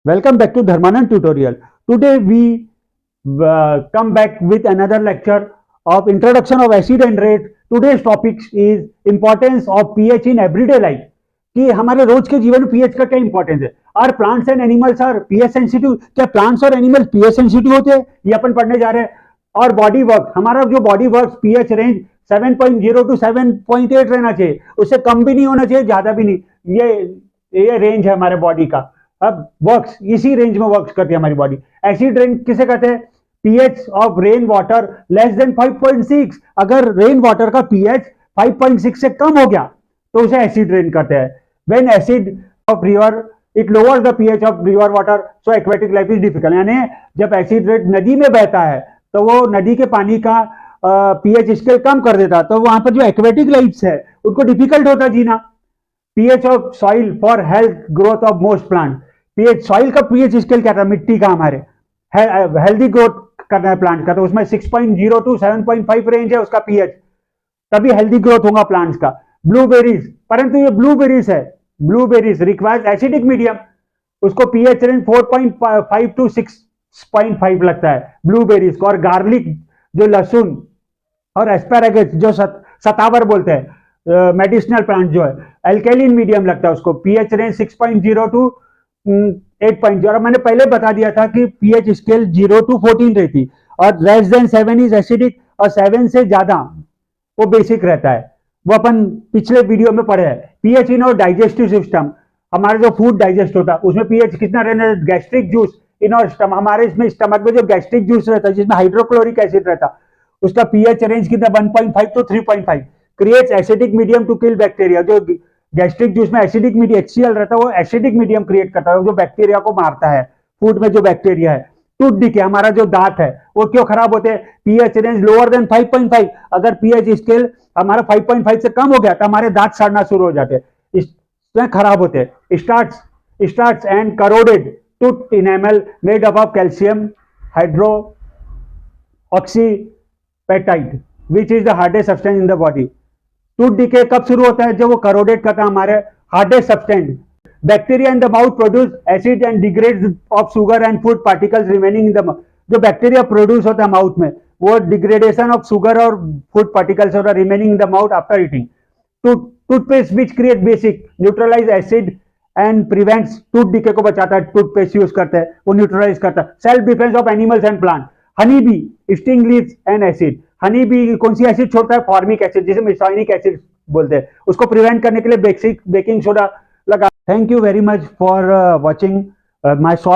Welcome back to Dharmanand tutorial. Today we come back with another lecture of introduction of acid and rate. Today's topic is importance of pH in everyday life. कि हमारे रोज के जीवन में pH का क्या importance है. Are plants and animals are pH sensitive. क्या plants और एनिमल पीएच सेंसिटिव होते हैं, ये अपन पढ़ने जा रहे हैं. और बॉडी वर्क, हमारा जो body work pH range 7.0 to 7.8 रहना चाहिए. उससे कम भी नहीं होना चाहिए, ज्यादा भी नहीं. ये रेंज है हमारे बॉडी का. अब वर्क्स इसी रेंज में वर्क्स करती है हमारी बॉडी. एसिड रेन किसे कहते हैं? PH of rain water less than 5.6. अगर रेन वाटर का पीएच 5.6 से कम हो गया तो उसे एसिड रेन कहते हैं. When acid of river it lowers the pH of river water so aquatic life is difficult. यानी जब एसिड रेन नदी में बहता है तो वो नदी के पानी का पीएच स्केल कम कर देता, तो वहां पर जो एक्वेटिक लाइफ है उनको डिफिकल्ट होता जीना. PH of soil for health growth of most plant. PH soil का पीएच स्केल क्या था? मिट्टी का हमारे हेल्दी ग्रोथ करना है प्लांट का, तो उसमें 6.0 to 7.5 रेंज है उसका पीएच, तभी हेल्दी ग्रोथ होगा प्लांट्स का. ब्लूबेरीज, परंतु ये ब्लूबेरीज है, ब्लूबेरीज रिक्वायर्स एसिडिक मीडियम. उसको पीएच रेंज 4.5 to 6.5 लगता है ब्लूबेरीज को. और गार्लिक जो लहसुन और एस्पेरागस जो सतावर बोलते हैं मेडिसिनल प्लांट जो है, एल्केलिन मीडियम लगता है उसको. PH range 6.0 to 8.0. और मैंने पहले बता दिया था कि पीएच स्केल 0 to 14 रहती और लेस देन 7 इज एसिडिक और 7 से ज्यादा वो बेसिक रहता है. वो अपन पिछले वीडियो में पढ़े हैं. पीएच इन और डाइजेस्टिव सिस्टम, हमारा जो फूड डाइजेस्ट होता है उसमें पीएच कितना रहना है? गैस्ट्रिक जूस इन और स्टमक, हमारे इसमें स्टमक में जो गैस्ट्रिक जूस रहता है जिसमें हाइड्रोक्लोरिक एसिड रहता है उसका पीएच रेंज कितना? 1.5 to 3.5. Creates acidic medium to kill bacteria. जो गैस्ट्रिक जूस में एसिडिक मीडियम HCl रहता है वो एसिडिक मीडियम क्रिएट करता है जो बैक्टीरिया को मारता है. फूड में जो बैक्टीरिया है. टूथ डिके, हमारा जो दांत है वो क्यों खराब होते हैं? PH range lower than 5.5. अगर पीएच स्केल हमारा 5.5 से कम हो गया तो हमारे दांत सड़ना शुरू हो जाते हैं, इसमें खराब होते हैं. Starch and corroded tooth enamel made up of calcium hydroxyapatite which is the hardest substance in the body. Tooth decay कब शुरू होता है? जब वो करोडेट करता है हमारे hardest substance. Bacteria in the mouth produce acid and degrades of sugar and food particles remaining in the mouth. जो बैक्टीरिया प्रोड्यूस होता है माउथ में वो डिग्रेडेशन ऑफ शुगर और फूड पार्टिकल्स होता है remaining in the mouth after eating. Toothpaste which create basic neutralize acid and prevents. Tooth decay को बचाता है, टूथपेस्ट यूज करते हैं वो न्यूट्रलाइज करता है. Self defence of animals and plant. Honey bee sting leaves and acid. Honey bee कौन सी acid छोड़ता है? फॉर्मिक एसिड, जिसे मिसाइनिक एसिड बोलते हैं. उसको प्रिवेंट करने के लिए बेसिक बेकिंग सोडा लगा. Thank you very much for watching my short